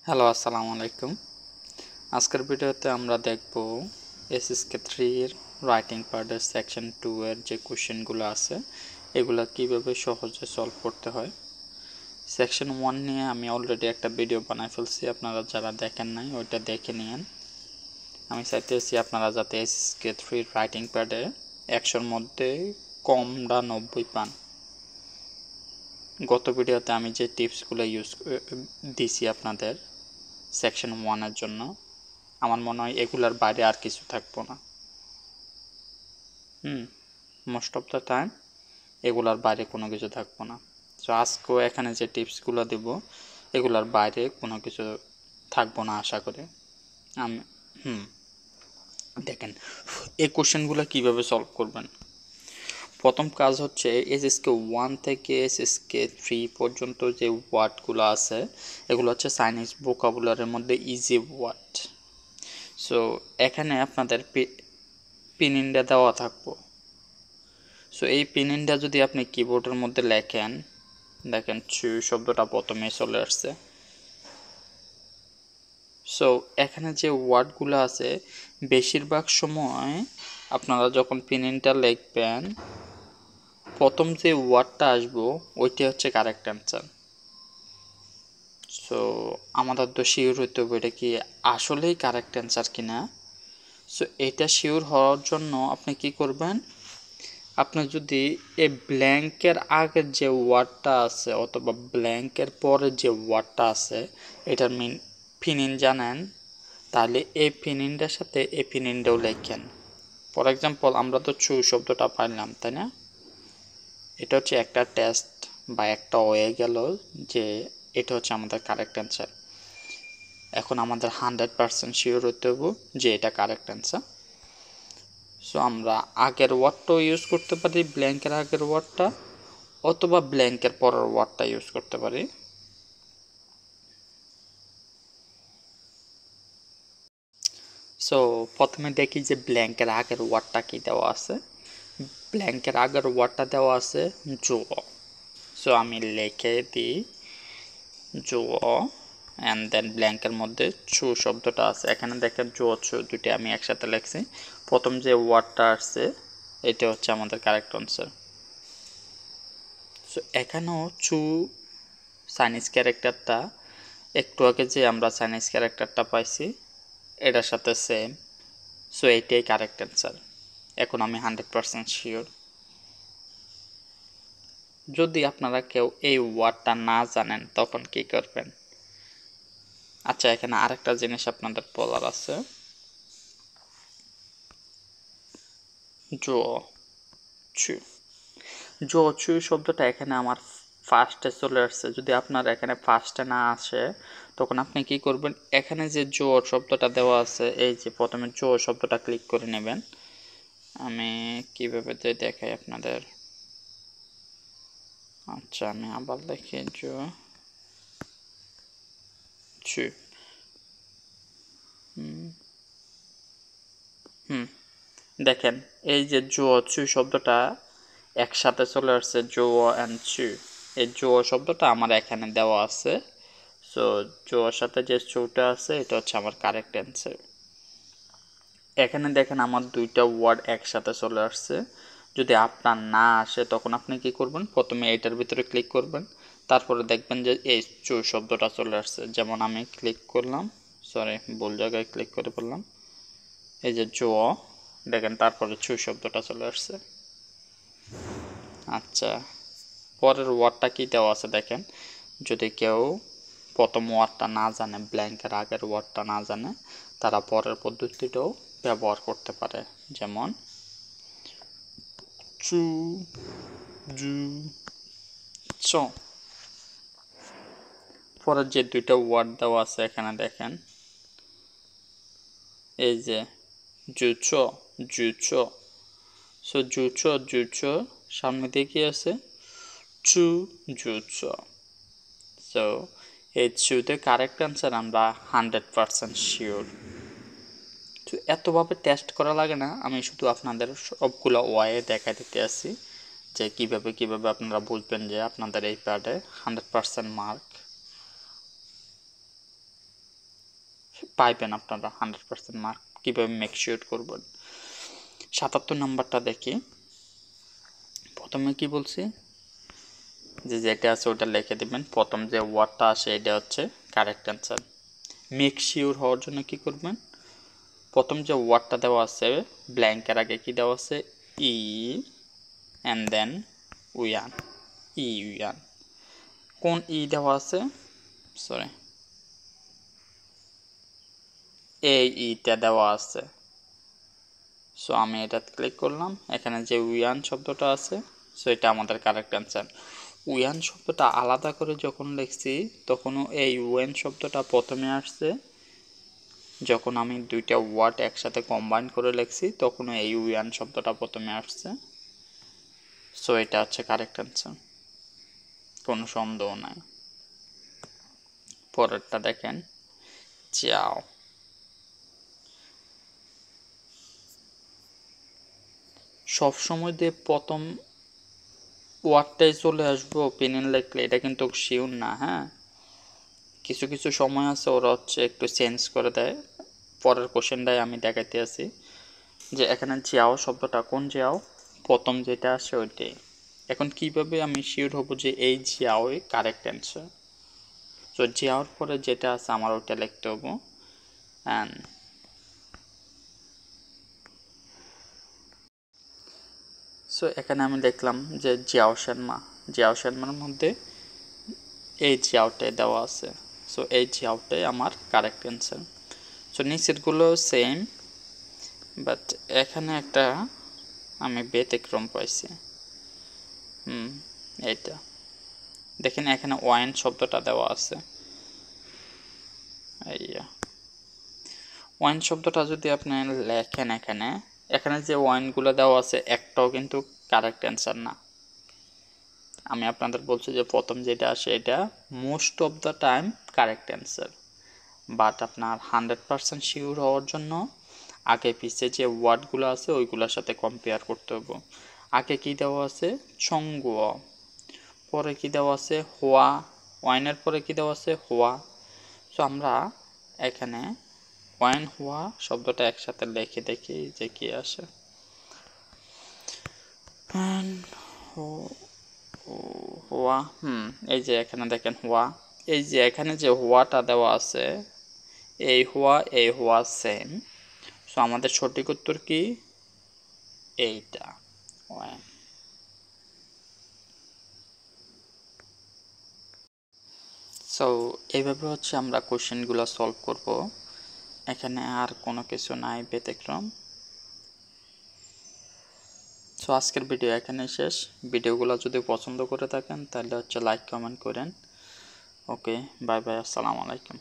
Hello, আসসালামু আলাইকুম। আজকের ভিডিওতে আমরা দেখব এসএসকে 3 এর রাইটিং পার্টের সেকশন 2 এর যে কোশ্চেনগুলো আছে এগুলা কিভাবে সহজে সলভ করতে হয়। সেকশন 1 নিয়ে আমি অলরেডি একটা ভিডিও বানাই ফেলছি, আপনারা যারা দেখেন নাই ওইটা দেখে নিন। আমি চাইতেছি আপনারা যাতে এসএসকে 3 রাইটিং প্যাডে 100-র মধ্যে কমটা 90 পান। গত ভিডিওতে আমি যে টিপসগুলো দিছি আপনাদের সেকশন 1 এর জন্য, আমার মনে হয় এগুলার বাইরে আর কিছু থাকবো না। মোস্ট অফ দ্য টাইম এগুলার বাইরে কোনো কিছু থাকবো না। সো আজকেও এখানে যে টিপসগুলো দেব এগুলার বাইরে কোনো কিছু থাকবো না আশা করি। আমি দেখেন এই কোশ্চেনগুলো কিভাবে সলভ করবেন। প্রথম কাজ হচ্ছে এসএসকে 1 থেকে এসএসকে 3 পর্যন্ত যে ওয়ার্ডগুলো আছে এগুলো হচ্ছে চাইনিজ ভোকাবুলারির মধ্যে ইজি ওয়ার্ড। সো এখানে আপনাদের পিন ইন্ডিয়া দেওয়া থাকবো। সো এই পিন ইন্ডিয়া যদি আপনি কিবোর্ডের মধ্যে লেখেন, দেখেন চু শব্দটা প্রথমে চলে আসছে। সো এখানে যে ওয়ার্ডগুলো আছে বেশিরভাগ সময় আপনারা যখন পিন ইন্ডিয়া লিখবেন প্রথম যে ওয়ার্ডটা আসবো ওইটা হচ্ছে কারেক্ট অ্যান্সার। সো আমাদের তো শিওর হইতে হবে এটা কি আসলেই কারেক্ট অ্যান্সার কিনা। সো এটা শিওর হওয়ার জন্য আপনি কি করবেন, আপনি যদি এই ব্ল্যাঙ্কের আগের যে ওয়ার্ডটা আছে অথবা ব্ল্যাঙ্কের পরে যে ওয়ার্ডটা আছে এটার ফিনিন জানেন, তাহলে এই ফিনিনটার সাথে এই ফিনিনটাও লেখেন। ফর এক্সাম্পল আমরা তো চু শব্দটা পাইলাম, তাই না? এটা হচ্ছে একটা টেস্ট বা একটা হয়ে গেল যে এটা হচ্ছে আমাদের কারেক্ট অ্যান্সার। এখন আমাদের 100% শিওর হতে হবে যে এটা কারেক্ট অ্যান্সার। সো আমরা আগের ওয়ার্ডটাও ইউজ করতে পারি, ব্ল্যাঙ্কের আগের ওয়ার্ডটা, অথবা ব্ল্যাঙ্কের পরের ওয়ার্ডটা ইউজ করতে পারি। সো প্রথমে দেখি যে ব্ল্যাঙ্কের আগের ওয়ার্ডটা কি দেওয়া আছে। ব্ল্যাঙ্কের আগের ওয়ার্ডটা দেওয়া আছে জো। সো আমি লিখে দিই জো অ্যান্ড দেন ব্ল্যাঙ্কের মধ্যে চু শব্দটা আছে। এখানে দেখেন জো চু দুইটা আমি একসাথে লিখছি। প্রথম যে ওয়ার্ডটা আসছে এটা হচ্ছে আমাদের কারেক্ট আনসার। সো এখানেও চু চাইনিজ ক্যারেক্টারটা একটু আগে যে আমরা চাইনিজ ক্যারেক্টারটা পাইছি এটার সাথে সেম। সো এইটাই কারেক্ট অ্যান্সার। এখন আমি 100% শিওর। যদি আপনারা কেউ এই ওয়ার্ডটা না জানেন তখন কি করবেন? আচ্ছা, এখানে আরেকটা জিনিস আপনাদের বলার আছে। জো চু জো চু শব্দটা এখানে আমার ফার্স্টে চলে আসছে। যদি আপনার এখানে ফার্স্টে না আসে তখন আপনি কি করবেন, এখানে যে জো শব্দটা দেওয়া আছে এই যে প্রথমে জো শব্দটা ক্লিক করে নেবেন। আমি কিভাবে দেখাই আপনাদের। আচ্ছা, আমি আবার দেখি জো চু। দেখেন এই যে জো চু শব্দটা একসাথে চলে আসছে, জো অ্যান্ড চু। এই জো শব্দটা আমার এখানে দেওয়া আছে। সো জোর সাথে যে চুটা আছে এটা হচ্ছে আমার কারেক্ট অ্যান্সার। এখানে দেখেন আমার দুইটা ওয়ার্ড একসাথে চলে আসছে। যদি আপনার না আসে তখন আপনি কি করবেন, প্রথমে এটার ভিতরে ক্লিক করবেন, তারপরে দেখবেন যে এই চু শব্দটা চলে আসছে। যেমন আমি ক্লিক করলাম, সরি ভুল জায়গায় ক্লিক করে বললাম, এই যে জো দেখেন তারপরে চু শব্দটা চলে আসছে। আচ্ছা, পরের ওয়ার্ডটা কি দেওয়া আছে দেখেন। যদি কেউ প্রথম ওয়ার্ডটা না জানে, ব্ল্যাঙ্কের আগের ওয়ার্ডটা না জানে, তারা পরের পদ্ধতিটাও ব্যবহার করতে পারে। যেমন চু জু চ। পরের যে দুইটা ওয়ার্ড দেওয়া আছে এখানে দেখেন, এই যে juice juice. So juice juice সামনে দিয়ে কি আছে চু জুচ। সো এই চুতে কারেক্ট অ্যান্সার আমরা 100% শিওর। তো এতভাবে টেস্ট করা লাগে না, আমি শুধু আপনাদের সবগুলো ওয়ে দেখা দিতে আসি যে কিভাবে কিভাবে আপনারা বুঝবেন যে আপনাদের এই প্যাডে 100% মার্ক। পাইবেন আপনারা 100% মার্ক। কীভাবে মেক শিওর করবেন? 77 নাম্বারটা দেখি। প্রথমে কি বলছি যে যেটা আছে ওটা লিখে দিবেন। প্রথম যে ওয়ার্ডটা আসে এটা হচ্ছে কারেক্ট অ্যান্সার। মেক শিওর হওয়ার জন্য কি করবেন? প্রথম যে ওয়ার্ডটা দেওয়া আছে ব্ল্যাঙ্কের আগে কি দেওয়া আছে? ই অ্যান্ড দেন উইয়ান। ই উইয়ান। কোন ই দেওয়া আছে? সরি, এই ইটা দেওয়া আছে। সো আমি এটা ক্লিক করলাম, এখানে যে উইয়ান শব্দটা আছে, সো এটা আমাদের কারেক্ট অ্যান্সার। উইয়ান শব্দটা আলাদা করে যখন লিখছি তখনও এই ওয়েন শব্দটা প্রথমে আসছে, যখন আমি দুইটা ওয়ার্ড একসাথে কম্বাইন করে লিখছি তখনও এই উইয়ান শব্দটা প্রথমে আসছে। সো এটা হচ্ছে কারেক্ট অ্যান্সার, কোনো সন্দেহ নাই। পরেরটা দেখেন, চাও। সবসময় দিয়ে প্রথম ওয়ার্ডটাই চলে আসবো পেনের লিখলে এটা কিন্তু শিওর না। হ্যাঁ, কিছু কিছু সময় আছে ওরা হচ্ছে একটু চেঞ্জ করে দেয়। পরের কোশ্চেনটাই আমি দেখাইতে আছি যে এখানে জিয়াও শব্দটা কোন জিয়াও, প্রথম যেটা আসে ওইটাই। এখন কিভাবে আমি শিওর হব যে এই জিয়াওই কারেক্ট অ্যান্সার? তো জিয়াওর পরে যেটা আছে আমার ওইটা লিখতে হবো। অ্যান্ড সো এখানে আমি লিখলাম যে জিয়াও সেনমা। জিয়াও সেনমার মধ্যে এই জিয়াওটাই দেওয়া আছে। সো এই জিয়াওটাই আমার কারেক্ট অ্যান্সার। সো নিচেরগুলো সেম, বাট এখানে একটা আমি ব্যতিক্রম পাইছি। এইটা দেখেন, এখানে ওয়াইন শব্দটা দেওয়া আছে। ওয়াইন শব্দটা যদি আপনি লেখেন এখানে, এখানে যে ওয়াইনগুলো দেওয়া আছে একটাও কিন্তু কারেক্ট অ্যান্সার না। আমি আপনাদের বলছি যে প্রথম যেটা আসে এটা most of the time correct answer, but আপনার 100% শিওর হওয়ার জন্য আগে পিছে যে ওয়ার্ডগুলো আছে ওইগুলোর সাথে কম্পেয়ার করতে হবে। আগে কি দেওয়া আছে? চংগুয়া। পরে কি দেওয়া আছে? হোয়া। ওয়াইনের পরে কি দেওয়া আছে? হোয়া। সো আমরা এখানে ওয়াইন হোয়া শব্দটা একসাথে লিখে দেখি যে কি আসে। হোয়া, এই যে এখানে দেখেন হোয়া। এই যে এখানে যে হোয়াটা দেওয়া আছে, এই হোয়া সেম। সো আমাদের সঠিক উত্তর কি? এইটা, ওয়ান। সো এইভাবে হচ্ছে আমরা কোশ্চেনগুলো সলভ করব। এখানে আর কোনো কিছু নাই ব্যতিক্রম। সো আজকের ভিডিও এখানে শেষ। ভিডিওগুলো যদি পছন্দ করে থাকেন তাহলে হচ্ছে লাইক কমেন্ট করেন। ওকে, বাই বাই, আসসালামু আলাইকুম।